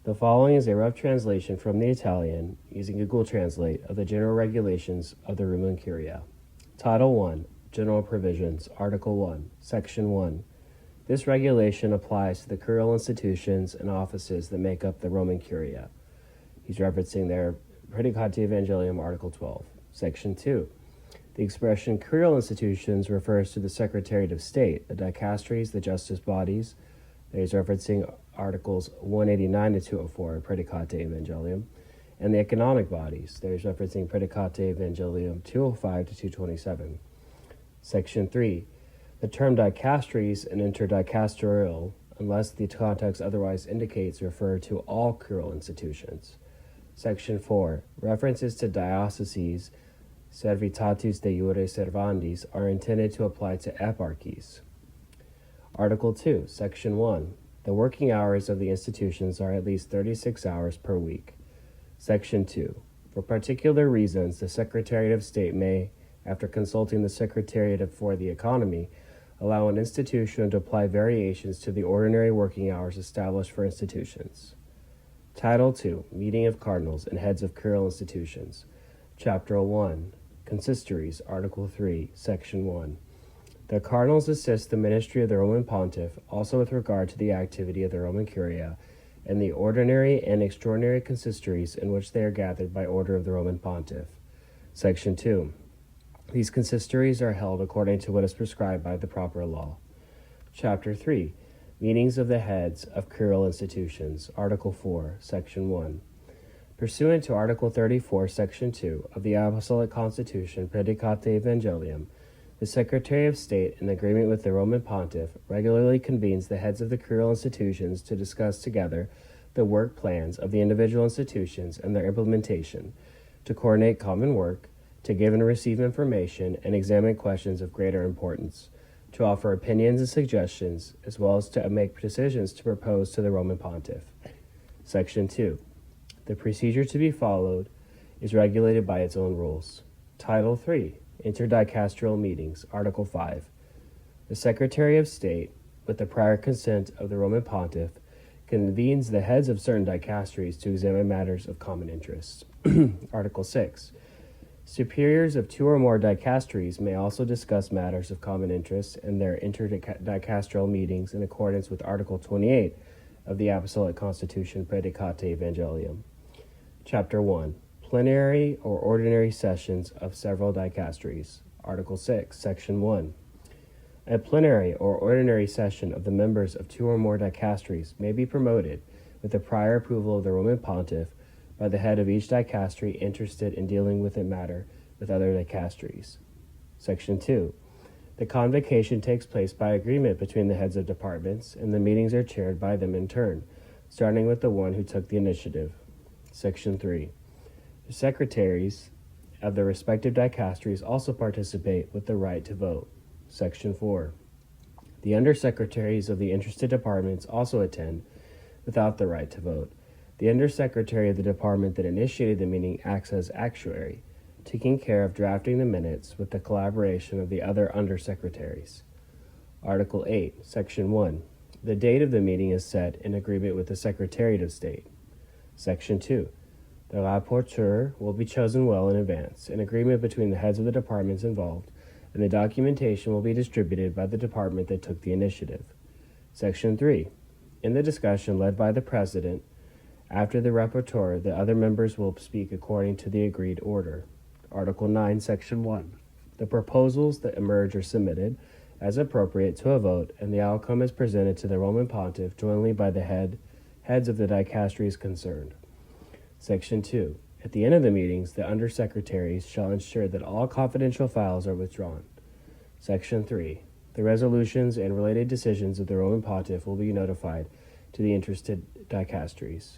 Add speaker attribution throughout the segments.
Speaker 1: The following is a rough translation from the Italian, using Google Translate, of the general regulations of the Roman Curia. Title 1, General Provisions, Article 1, Section 1. This regulation applies to the curial institutions and offices that make up the Roman Curia. He's referencing their Predicate Evangelium, Article 12. Section 2. The expression curial institutions refers to the Secretariat of State, the dicasteries, the justice bodies. He's referencing Articles 189 to 204, Predicate Evangelium, and the economic bodies. There's referencing Predicate Evangelium 205 to 227. Section 3. The term dicasteries and interdicasterial, unless the context otherwise indicates, refer to all curial institutions. Section 4. References to dioceses, servitatis de iure servandis, are intended to apply to eparchies. Article 2, Section 1. The working hours of the institutions are at least 36 hours per week. Section 2. For particular reasons, the Secretariat of State may, after consulting the Secretariat for the Economy, allow an institution to apply variations to the ordinary working hours established for institutions. Title 2, Meeting of Cardinals and Heads of Curial Institutions. Chapter 1, Consistories, Article 3, Section 1. The cardinals assist the ministry of the Roman Pontiff, also with regard to the activity of the Roman Curia, and the ordinary and extraordinary consistories in which they are gathered by order of the Roman Pontiff. Section 2. These consistories are held according to what is prescribed by the proper law. Chapter 3. Meetings of the Heads of Curial Institutions, Article 4, Section 1. Pursuant to Article 34, Section 2 of the Apostolic Constitution Predicate Evangelium, the Secretary of State, in agreement with the Roman Pontiff, regularly convenes the heads of the curial institutions to discuss together the work plans of the individual institutions and their implementation, to coordinate common work, to give and receive information and examine questions of greater importance, to offer opinions and suggestions, as well as to make decisions to propose to the Roman Pontiff. Section 2. The procedure to be followed is regulated by its own rules. Title 3. Interdicasterial Meetings, Article 5. The Secretary of State, with the prior consent of the Roman Pontiff, convenes the heads of certain dicasteries to examine matters of common interest. Article 6. Superiors of two or more dicasteries may also discuss matters of common interest in their interdicasterial meetings in accordance with Article 28 of the Apostolic Constitution Predicate Evangelium. Chapter 1. Plenary or ordinary sessions of several dicasteries. Article 6, Section 1. A plenary or ordinary session of the members of two or more dicasteries may be promoted with the prior approval of the Roman Pontiff by the head of each dicastery interested in dealing with a matter with other dicasteries. Section 2. The convocation takes place by agreement between the heads of departments, and the meetings are chaired by them in turn, starting with the one who took the initiative. Section 3. The secretaries of the respective dicasteries also participate with the right to vote. Section 4. The undersecretaries of the interested departments also attend without the right to vote. The undersecretary of the department that initiated the meeting acts as actuary, taking care of drafting the minutes with the collaboration of the other undersecretaries. Article 8, Section 1. The date of the meeting is set in agreement with the Secretariat of State. Section 2. The rapporteur will be chosen well in advance, in agreement between the heads of the departments involved, and the documentation will be distributed by the department that took the initiative. Section 3. In the discussion led by the President, after the rapporteur, the other members will speak according to the agreed order. Article 9, Section 1. The proposals that emerge are submitted, as appropriate, to a vote, and the outcome is presented to the Roman Pontiff jointly by the heads of the dicasteries concerned. Section 2. At the end of the meetings, the undersecretaries shall ensure that all confidential files are withdrawn. Section 3. The resolutions and related decisions of the Roman Pontiff will be notified to the interested dicasteries.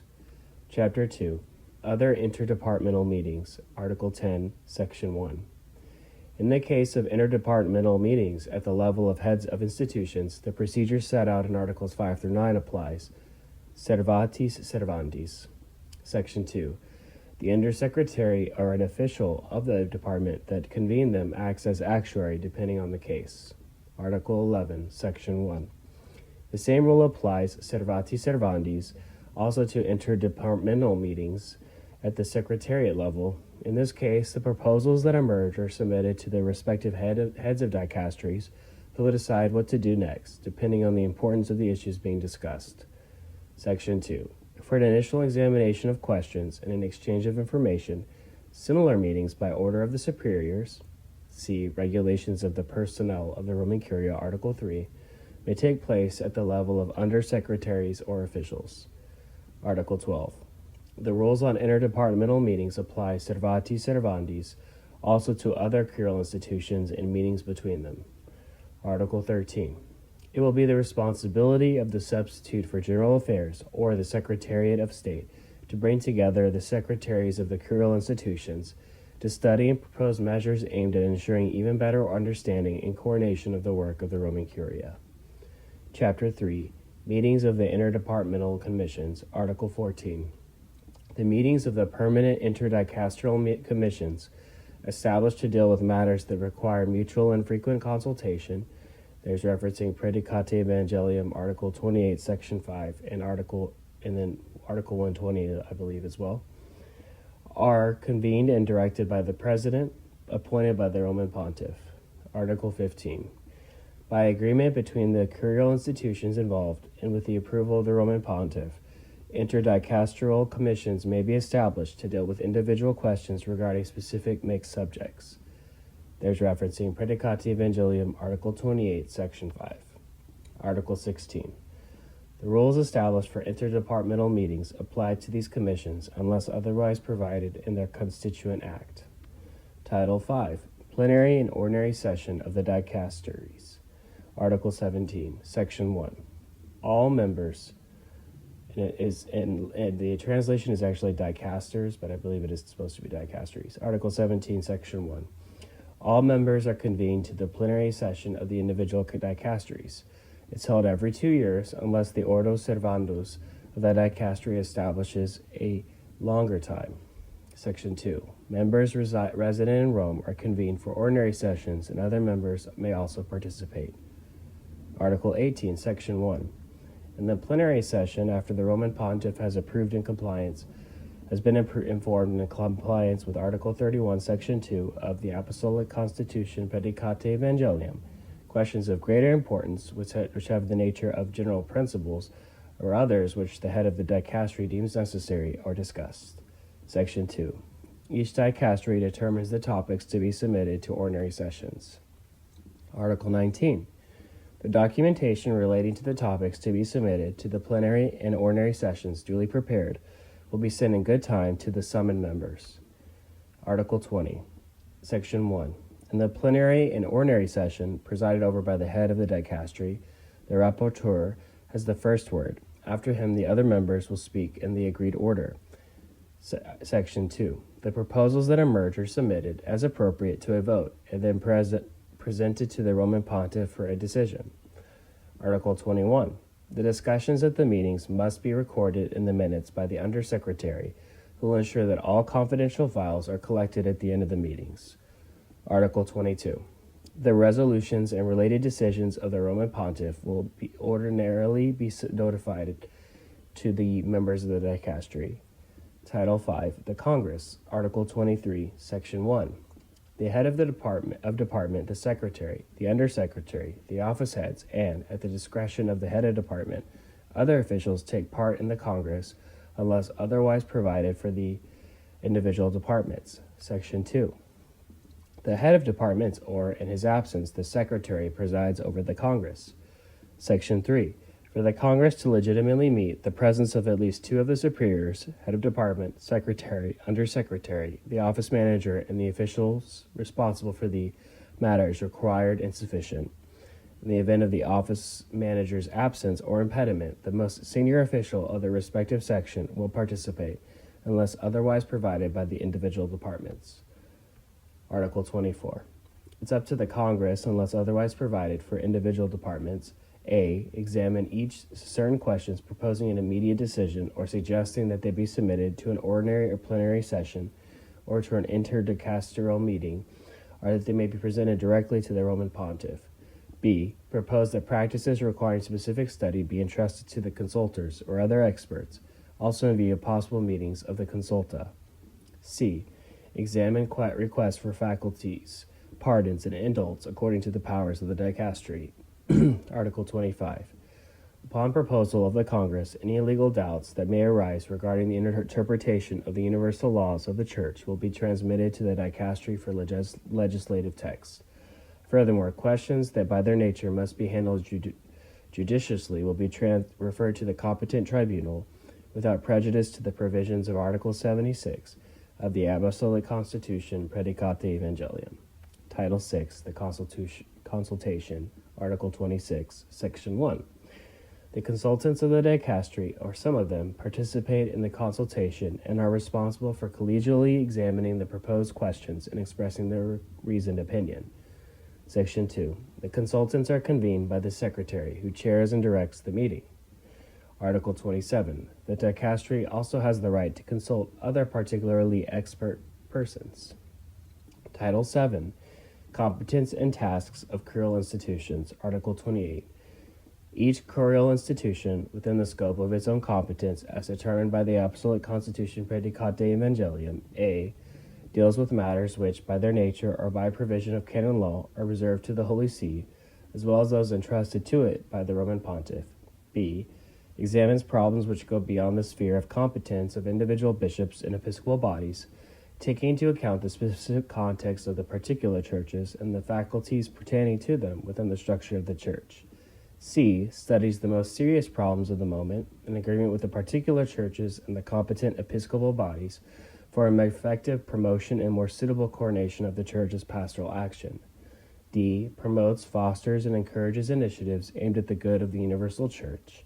Speaker 1: Chapter 2. Other interdepartmental meetings. Article 10, Section 1. In the case of interdepartmental meetings at the level of heads of institutions, the procedure set out in Articles 5 through 9 applies. Servatis servandis. Section 2. The undersecretary or an official of the department that convened them acts as actuary depending on the case. Article 11, Section 1. The same rule applies servati servandis also to interdepartmental meetings at the secretariat level. In this case, the proposals that emerge are submitted to the respective heads of dicasteries, who will decide what to do next, depending on the importance of the issues being discussed. Section 2. For an initial examination of questions and an exchange of information, similar meetings by order of the superiors, see Regulations of the Personnel of the Roman Curia, Article 3, may take place at the level of undersecretaries or officials. Article 12. The rules on interdepartmental meetings apply servati servandis also to other curial institutions and meetings between them. Article 13. It will be the responsibility of the substitute for general affairs or the Secretariat of State to bring together the secretaries of the curial institutions to study and propose measures aimed at ensuring even better understanding and coordination of the work of the Roman Curia. Chapter 3. Meetings of the Interdepartmental Commissions, Article 14. The meetings of the permanent interdicasteral commissions established to deal with matters that require mutual and frequent consultation. There's referencing Predicate Evangelium, Article 28, Section 5, and then Article 120, I believe, as well, are convened and directed by the President, appointed by the Roman Pontiff. Article 15. By agreement between the curial institutions involved and with the approval of the Roman Pontiff, interdicasteral commissions may be established to deal with individual questions regarding specific mixed subjects. There's referencing Predicate Evangelium, Article 28, Section 5. Article 16. The rules established for interdepartmental meetings apply to these commissions unless otherwise provided in their constituent act. Title 5. Plenary and Ordinary Session of the Dicasteries. Article 17, Section 1. All members, and the translation is actually dicasters, but I believe it is supposed to be dicasteries. Article 17, Section 1. All members are convened to the plenary session of the individual dicasteries. It's held every 2 years unless the Ordo Servandus of that dicastery establishes a longer time. Section 2. Members resident in Rome are convened for ordinary sessions, and other members may also participate. Article 18, Section 1. In the plenary session, after the Roman Pontiff has approved in compliance, has been informed in compliance with Article 31, Section 2 of the Apostolic Constitution Predicate Evangelium, questions of greater importance which have the nature of general principles or others which the head of the dicastery deems necessary are discussed. Section 2. Each dicastery determines the topics to be submitted to ordinary sessions. Article 19. The documentation relating to the topics to be submitted to the plenary and ordinary sessions duly prepared will be sent in good time to the summoned members. Article 20. Section 1. In the plenary and ordinary session, presided over by the head of the dicastery, the rapporteur has the first word. After him, the other members will speak in the agreed order. Section 2. The proposals that emerge are submitted, as appropriate, to a vote, and then presented to the Roman Pontiff for a decision. Article 21. The discussions at the meetings must be recorded in the minutes by the Undersecretary, who will ensure that all confidential files are collected at the end of the meetings. Article 22. The resolutions and related decisions of the Roman Pontiff will ordinarily be notified to the members of the dicastery. Title 5. The Congress. Article 23, Section 1. The head of the department, the secretary, the undersecretary, the office heads, and, at the discretion of the head of department, other officials take part in the Congress unless otherwise provided for the individual departments. Section 2. The head of departments, or, in his absence, the secretary, presides over the Congress. Section 3. For the Congress to legitimately meet, the presence of at least two of the superiors, head of department, secretary, undersecretary, the office manager, and the officials responsible for the matter is required and sufficient. In the event of the office manager's absence or impediment, the most senior official of the respective section will participate, unless otherwise provided by the individual departments. Article 24. It's up to the Congress, unless otherwise provided for individual departments, A. Examine each certain questions proposing an immediate decision or suggesting that they be submitted to an ordinary or plenary session or to an interdicasteral meeting, or that they may be presented directly to the Roman Pontiff. B. Propose that practices requiring specific study be entrusted to the consultors or other experts, also in view of possible meetings of the consulta. C. Examine requests for faculties, pardons, and indults according to the powers of the dicastery. Article 25. Upon proposal of the Congress, any legal doubts that may arise regarding the interpretation of the universal laws of the Church will be transmitted to the dicastery for legislative text. Furthermore, questions that by their nature must be handled judiciously will be referred to the competent tribunal without prejudice to the provisions of Article 76 of the Apostolic Constitution Predicate Evangelium. Title 6, the Consultation, Article 26, Section 1. The consultants of the dicastery, or some of them, participate in the consultation and are responsible for collegially examining the proposed questions and expressing their reasoned opinion. Section 2. The consultants are convened by the Secretary, who chairs and directs the meeting. Article 27. The dicastery also has the right to consult other particularly expert persons. Title 7. Competence and tasks of curial institutions. Article 28. Each curial institution, within the scope of its own competence as determined by the Apostolic Constitution Predicate Evangelium, a. deals with matters which, by their nature or by provision of canon law, are reserved to the Holy See, as well as those entrusted to it by the Roman Pontiff. B. Examines problems which go beyond the sphere of competence of individual bishops and episcopal bodies, taking into account the specific context of the particular churches and the faculties pertaining to them within the structure of the Church. C. Studies the most serious problems of the moment, in agreement with the particular churches and the competent episcopal bodies, for an effective promotion and more suitable coordination of the Church's pastoral action. D. Promotes, fosters, and encourages initiatives aimed at the good of the universal Church.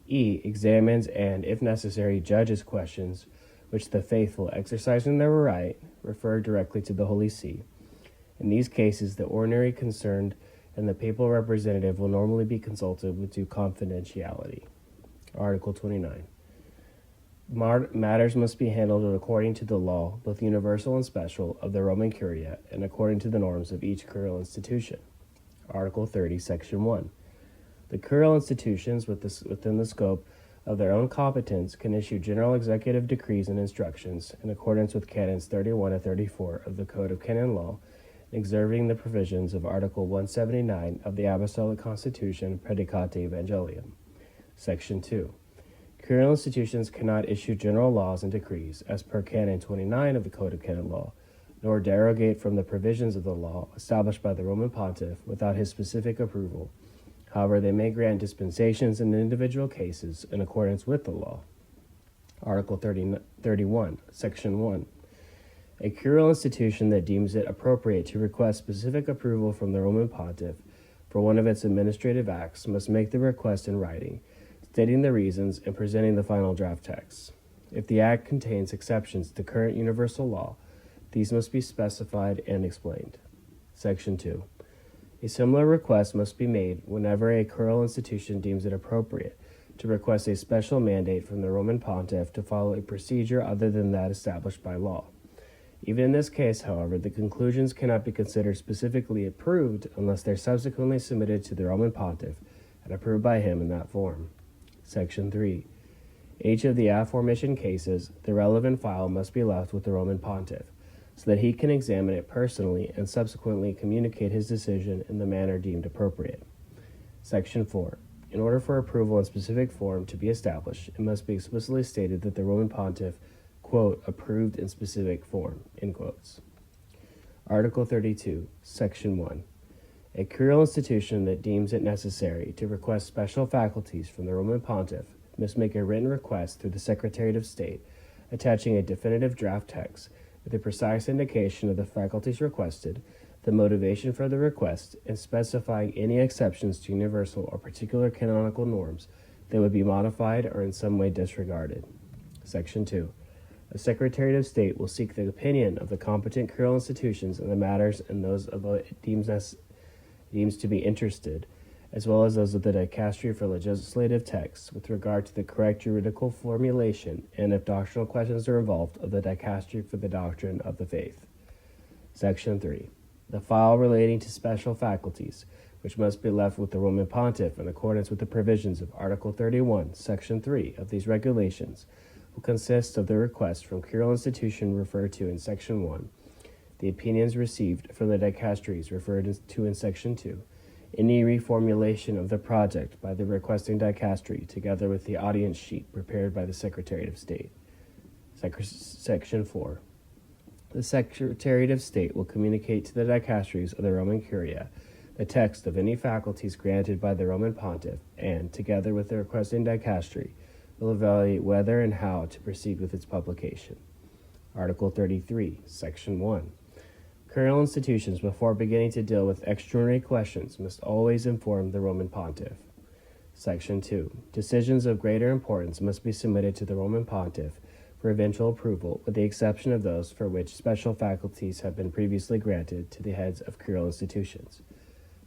Speaker 1: E. Examines and, if necessary, judges questions which the faithful, exercising their right, refer directly to the Holy See. In these cases, the ordinary concerned and the papal representative will normally be consulted with due confidentiality. Article 29. Matters must be handled according to the law, both universal and special, of the Roman Curia, and according to the norms of each curial institution. Article 30, Section 1. The curial institutions, within the scope of their own competence, can issue general executive decrees and instructions in accordance with Canons 31 and 34 of the Code of Canon Law, observing the provisions of Article 179 of the Apostolic Constitution Predicate Evangelium. Section 2. Curial institutions cannot issue general laws and decrees, as per Canon 29 of the Code of Canon Law, nor derogate from the provisions of the law established by the Roman Pontiff without his specific approval. However, they may grant dispensations in individual cases in accordance with the law. Article 31, Section 1. A curial institution that deems it appropriate to request specific approval from the Roman Pontiff for one of its administrative acts must make the request in writing, stating the reasons and presenting the final draft text. If the act contains exceptions to current universal law, these must be specified and explained. Section 2. A similar request must be made whenever a curial institution deems it appropriate to request a special mandate from the Roman Pontiff to follow a procedure other than that established by law. Even in this case, however, the conclusions cannot be considered specifically approved unless they're subsequently submitted to the Roman Pontiff and approved by him in that form. Section 3. Each of the aforementioned cases, the relevant file must be left with the Roman Pontiff, so that he can examine it personally and subsequently communicate his decision in the manner deemed appropriate. Section 4. In order for approval in specific form to be established, it must be explicitly stated that the Roman Pontiff, quote, approved in specific form, end quotes. Article 32, Section 1. A curial institution that deems it necessary to request special faculties from the Roman Pontiff must make a written request through the Secretariat of State, attaching a definitive draft text with a precise indication of the faculties requested, the motivation for the request, and specifying any exceptions to universal or particular canonical norms that would be modified or in some way disregarded. Section 2. A Secretariat of State will seek the opinion of the competent curial institutions in the matters and those of it deems to be interested, as well as those of the dicastery for legislative texts with regard to the correct juridical formulation and, if doctrinal questions are involved, of the dicastery for the doctrine of the faith. Section 3. The file relating to special faculties, which must be left with the Roman Pontiff in accordance with the provisions of Article 31, Section 3 of these regulations, will consist of the request from Curial institution referred to in Section 1, the opinions received from the dicasteries referred to in Section 2, any reformulation of the project by the requesting dicastery, together with the audience sheet prepared by the Secretary of State. Section 4. The Secretary of State will communicate to the dicasteries of the Roman Curia the text of any faculties granted by the Roman Pontiff, and, together with the requesting dicastery, will evaluate whether and how to proceed with its publication. Article 33, Section 1. Curial institutions, before beginning to deal with extraordinary questions, must always inform the Roman Pontiff. Section 2. Decisions of greater importance must be submitted to the Roman Pontiff for eventual approval, with the exception of those for which special faculties have been previously granted to the heads of curial institutions.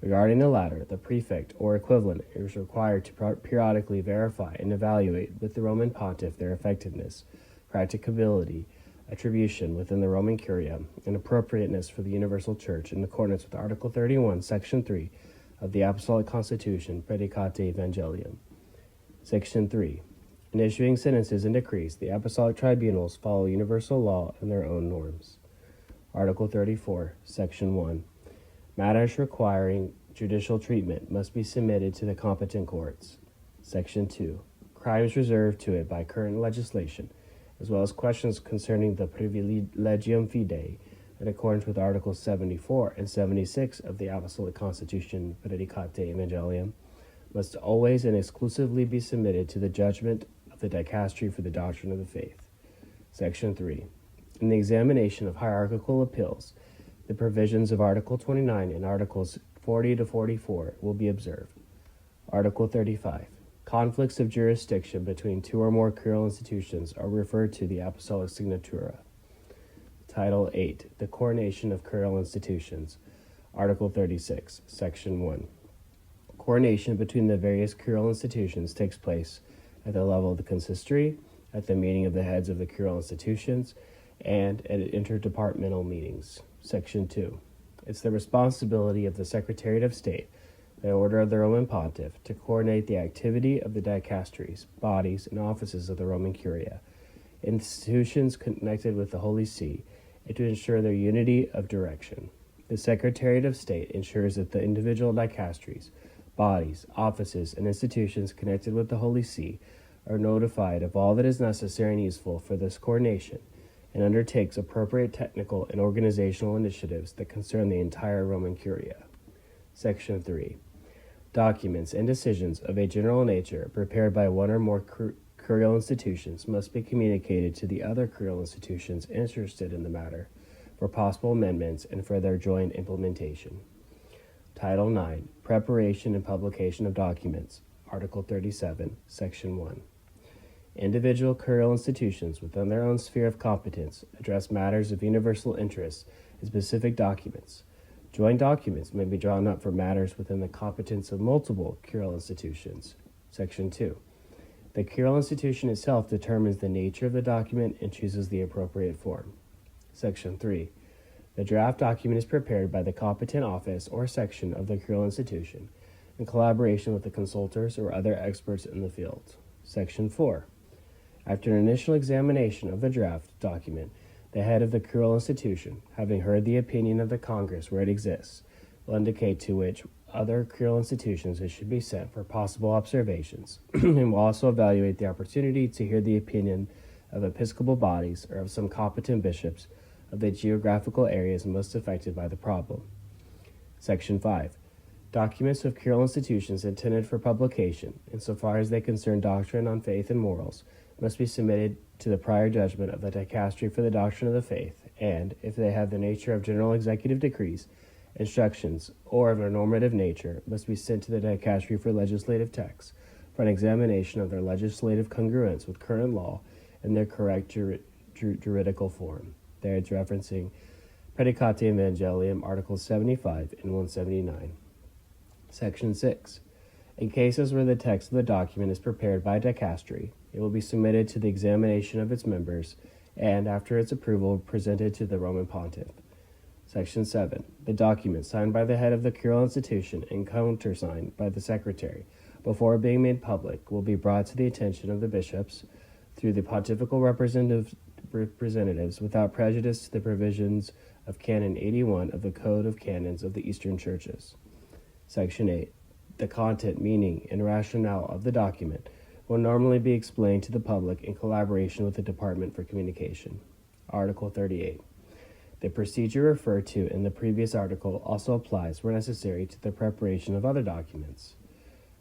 Speaker 1: Regarding the latter, the prefect or equivalent is required to periodically verify and evaluate with the Roman Pontiff their effectiveness, practicability, attribution within the Roman Curia, and appropriateness for the Universal Church in accordance with Article 31, Section 3 of the Apostolic Constitution, Predicate Evangelium. Section 3. In issuing sentences and decrees, the Apostolic Tribunals follow universal law and their own norms. Article 34, Section 1. Matters requiring judicial treatment must be submitted to the competent courts. Section 2. Crimes reserved to it by current legislation, as well as questions concerning the privilegium fidei, in accordance with Articles 74 and 76 of the Apostolic Constitution, Predicate Evangelium, must always and exclusively be submitted to the judgment of the dicastery for the doctrine of the faith. Section 3. In the examination of hierarchical appeals, the provisions of Article 29 and Articles 40 to 44 will be observed. Article 35. Conflicts of jurisdiction between two or more curial institutions are referred to the Apostolic Signatura. Title 8. The Coordination of Curial Institutions. Article 36, Section 1. Coordination between the various curial institutions takes place at the level of the consistory, at the meeting of the heads of the curial institutions, and at interdepartmental meetings. Section 2. It's the responsibility of the Secretary of State, by order of the Roman Pontiff, to coordinate the activity of the dicasteries, bodies, and offices of the Roman Curia, institutions connected with the Holy See, and to ensure their unity of direction. The Secretary of State ensures that the individual dicasteries, bodies, offices, and institutions connected with the Holy See are notified of all that is necessary and useful for this coordination, and undertakes appropriate technical and organizational initiatives that concern the entire Roman Curia. Section 3. Documents and decisions of a general nature prepared by one or more curial institutions must be communicated to the other curial institutions interested in the matter for possible amendments and for their joint implementation. Title 9. Preparation and publication of documents. Article 37, Section 1. Individual curial institutions within their own sphere of competence address matters of universal interest in specific documents. Joint documents may be drawn up for matters within the competence of multiple curial institutions. Section 2. The curial institution itself determines the nature of the document and chooses the appropriate form. Section 3. The draft document is prepared by the competent office or section of the curial institution in collaboration with the consultors or other experts in the field. Section 4. After an initial examination of the draft document, the head of the curial institution, having heard the opinion of the Congress where it exists, will indicate to which other curial institutions it should be sent for possible observations, and will also evaluate the opportunity to hear the opinion of episcopal bodies or of some competent bishops of the geographical areas most affected by the problem. Section 5. Documents of curial institutions intended for publication, insofar as they concern doctrine on faith and morals, must be submitted to the prior judgment of the dicastery for the doctrine of the faith, and, if they have the nature of general executive decrees, instructions, or of a normative nature, must be sent to the dicastery for legislative texts, for an examination of their legislative congruence with current law and their correct juridical form. There it's referencing Predicate Evangelium, Articles 75 and 179. Section 6. In cases where the text of the document is prepared by a dicastery, it will be submitted to the examination of its members and, after its approval, presented to the Roman Pontiff. Section 7. The document signed by the head of the curial institution and countersigned by the secretary before being made public will be brought to the attention of the bishops through the pontifical representatives without prejudice to the provisions of Canon 81 of the Code of Canons of the Eastern Churches. Section 8. The content, meaning, and rationale of the document will normally be explained to the public in collaboration with the Department for Communication. Article 38. The procedure referred to in the previous article also applies where necessary to the preparation of other documents.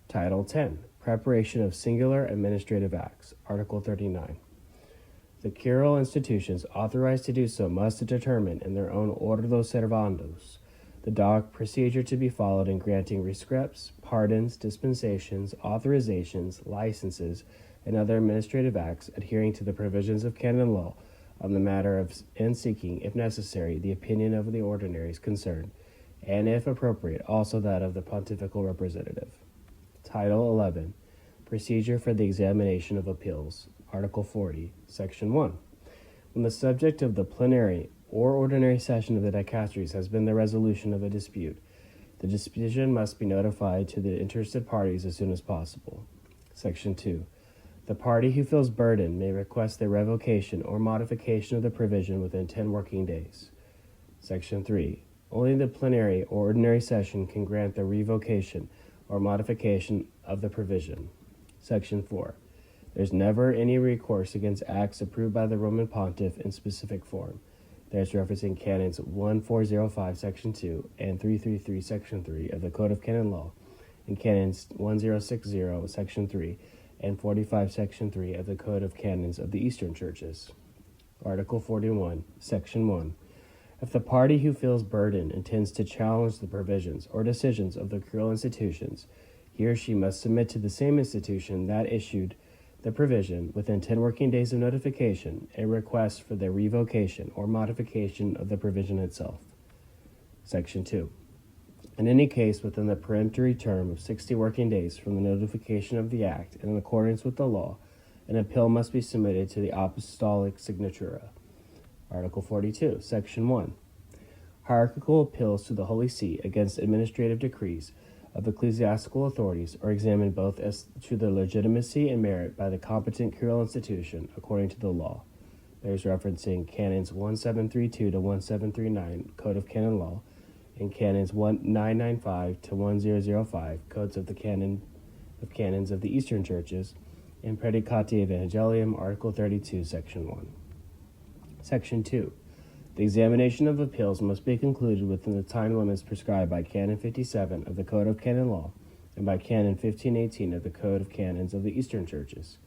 Speaker 1: Title 10. Preparation of singular administrative acts. Article 39. The curial institutions authorized to do so must determine in their own ordo servandos the procedure to be followed in granting rescripts, pardons, dispensations, authorizations, licenses, and other administrative acts adhering to the provisions of canon law on the matter of and seeking, if necessary, the opinion of the ordinaries concerned, and if appropriate, also that of the pontifical representative. Title 11. Procedure for the examination of appeals. Article 40, Section 1. When the subject of the plenary or ordinary session of the dicasteries has been the resolution of a dispute, the decision must be notified to the interested parties as soon as possible. Section 2. The party who feels burdened may request the revocation or modification of the provision within 10 working days. Section 3. Only the plenary or ordinary session can grant the revocation or modification of the provision. Section 4. There's never any recourse against acts approved by the Roman Pontiff in specific form. There's referencing Canons 1405 Section 2 and 333 Section 3 of the Code of Canon Law, and Canons 1060 Section 3 and 45 Section 3 of the Code of Canons of the Eastern Churches. Article 41, Section 1. If the party who feels burdened intends to challenge the provisions or decisions of the curial institutions, he or she must submit to the same institution that issued the provision within 10 working days of notification a request for the revocation or modification of the provision itself. Section 2. In any case within the peremptory term of 60 working days from the notification of the act and in accordance with the law, an appeal must be submitted to the Apostolic Signatura. Article 42, Section 1. Hierarchical appeals to the Holy See against administrative decrees of ecclesiastical authorities are examined both as to their legitimacy and merit by the competent curial institution according to the law. There's referencing Canons 1732 to 1739, Code of Canon Law, and Canons 995 to 1005, Codes of the Canons of the Eastern Churches, and Predicati Evangelium, Article 32, Section 1. Section 2. The examination of appeals must be concluded within the time limits prescribed by Canon 57 of the Code of Canon Law and by Canon 1518 of the Code of Canons of the Eastern Churches.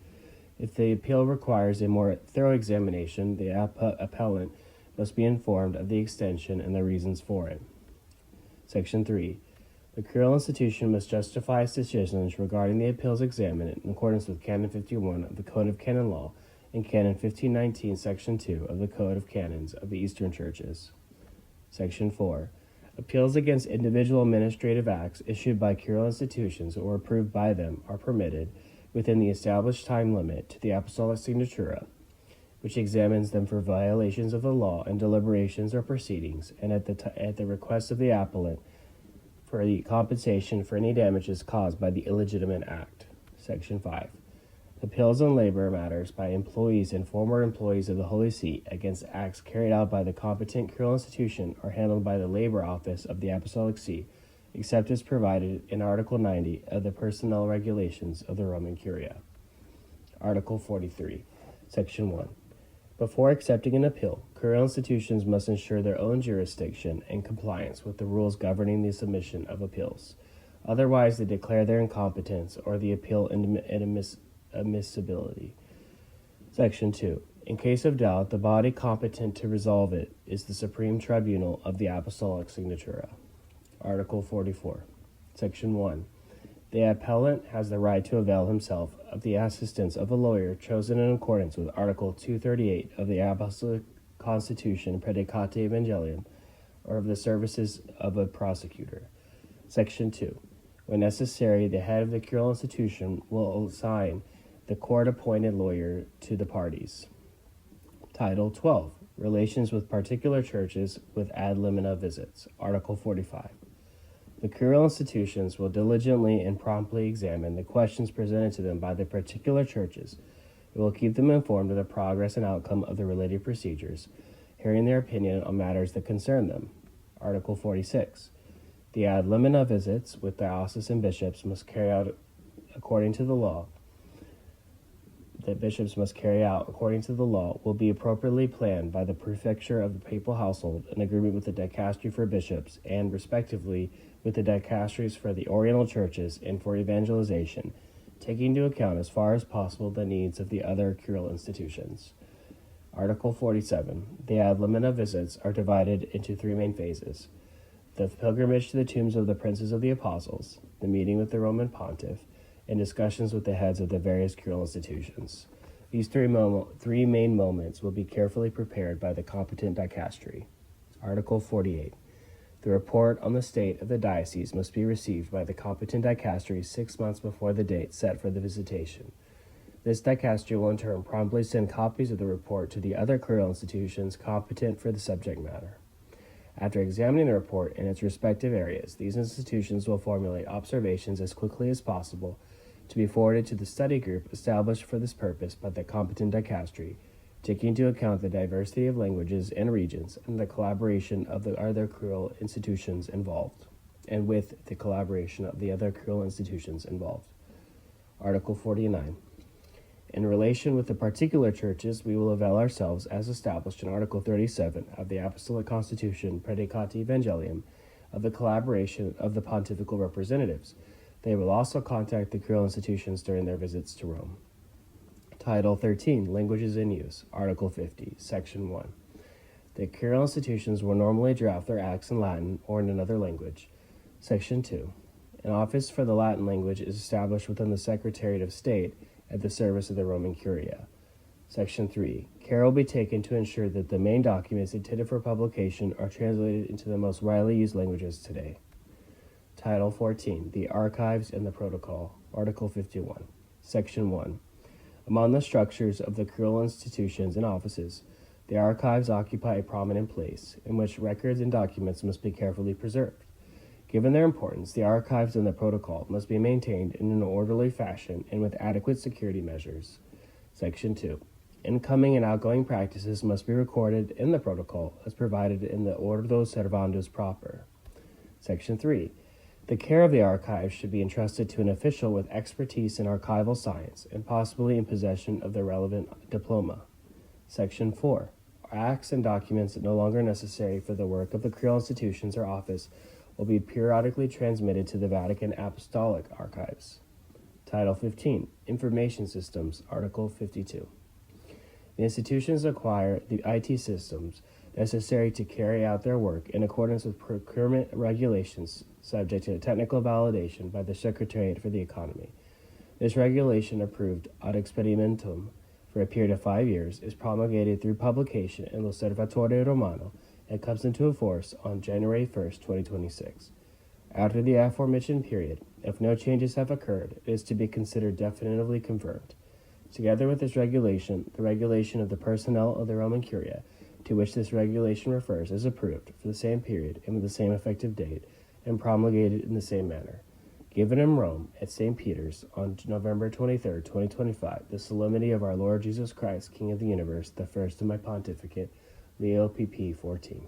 Speaker 1: If the appeal requires a more thorough examination, the appellant must be informed of the extension and the reasons for it. Section 3. The curial institution must justify its decisions regarding the appeals examined in accordance with Canon 51 of the Code of Canon Law and Canon 1519, Section 2 of the Code of Canons of the Eastern Churches. Section 4. Appeals against individual administrative acts issued by curial institutions or approved by them are permitted, within the established time limit, to the Apostolic Signatura, which examines them for violations of the law and deliberations or proceedings, and at the request of the appellant for the compensation for any damages caused by the illegitimate act. Section 5. Appeals on labor matters by employees and former employees of the Holy See against acts carried out by the competent curial institution are handled by the Labor Office of the Apostolic See, except as provided in Article 90 of the Personnel Regulations of the Roman Curia. Article 43, Section 1. Before accepting an appeal, curial institutions must ensure their own jurisdiction and compliance with the rules governing the submission of appeals. Otherwise, they declare their incompetence or the appeal admissibility. Section 2. In case of doubt, the body competent to resolve it is the Supreme Tribunal of the Apostolic Signatura. Article 44. Section 1. The appellant has the right to avail himself of the assistance of a lawyer chosen in accordance with Article 238 of the Apostolic Constitution Predicati Evangelium, or of the services of a prosecutor. Section 2. When necessary, the head of the curial institution will assign the court-appointed lawyer to the parties. Title 12. Relations with particular churches with ad limina visits. Article 45. The curial institutions will diligently and promptly examine the questions presented to them by the particular churches It will keep them informed of the progress and outcome of the related procedures, hearing their opinion on matters that concern them. Article 46. The ad limina visits with diocesan and bishops must carry out according to the law will be appropriately planned by the prefecture of the papal household in agreement with the dicastery for bishops and, respectively, with the dicasteries for the Oriental churches and for evangelization, taking into account as far as possible the needs of the other curial institutions. Article 47. The ad limina visits are divided into three main phases: the pilgrimage to the tombs of the princes of the apostles, the meeting with the Roman pontiff, and discussions with the heads of the various curial institutions. These three main moments will be carefully prepared by the competent dicastery. Article 48. The report on the state of the diocese must be received by the competent dicastery 6 months before the date set for the visitation. This dicastery will in turn promptly send copies of the report to the other curial institutions competent for the subject matter. After examining the report in its respective areas, these institutions will formulate observations as quickly as possible to be forwarded to the study group established for this purpose by the competent dicastery, taking into account the diversity of languages and regions and the collaboration of the other curial institutions involved, Article 49. In relation with the particular churches, we will avail ourselves, as established in Article 37 of the Apostolic Constitution Predicati Evangelium, of the collaboration of the pontifical representatives. They will also contact the curial institutions during their visits to Rome. Title 13, Languages in Use, Article 50, Section 1. The curial institutions will normally draft their acts in Latin or in another language. Section 2. An office for the Latin language is established within the Secretariat of State at the service of the Roman Curia. Section 3. Care will be taken to ensure that the main documents intended for publication are translated into the most widely used languages today. Title 14. The Archives and the Protocol, Article 51, Section 1. Among the structures of the curial institutions and offices, the archives occupy a prominent place, in which records and documents must be carefully preserved. Given their importance, the archives and the protocol must be maintained in an orderly fashion and with adequate security measures. Section 2. Incoming and outgoing practices must be recorded in the protocol as provided in the Ordo Servandus proper. Section 3. The care of the archives should be entrusted to an official with expertise in archival science and possibly in possession of the relevant diploma. Section 4. Acts and documents no longer necessary for the work of the curial institutions or office will be periodically transmitted to the Vatican Apostolic Archives. Title 15. Information Systems, Article 52. The institutions acquire the IT systems necessary to carry out their work in accordance with procurement regulations subject to technical validation by the Secretariat for the Economy. This regulation, approved ad experimentum for a period of 5 years, is promulgated through publication in l'Osservatore Romano and comes into force on January 1, 2026. After the aforementioned period, if no changes have occurred, it is to be considered definitively confirmed. Together with this regulation, the regulation of the personnel of the Roman Curia, to which this regulation refers, is approved for the same period and with the same effective date, and promulgated in the same manner. Given in Rome, at St. Peter's, on November 23, 2025, the Solemnity of our Lord Jesus Christ, King of the Universe, the first of my Pontificate, Leo pp. 14.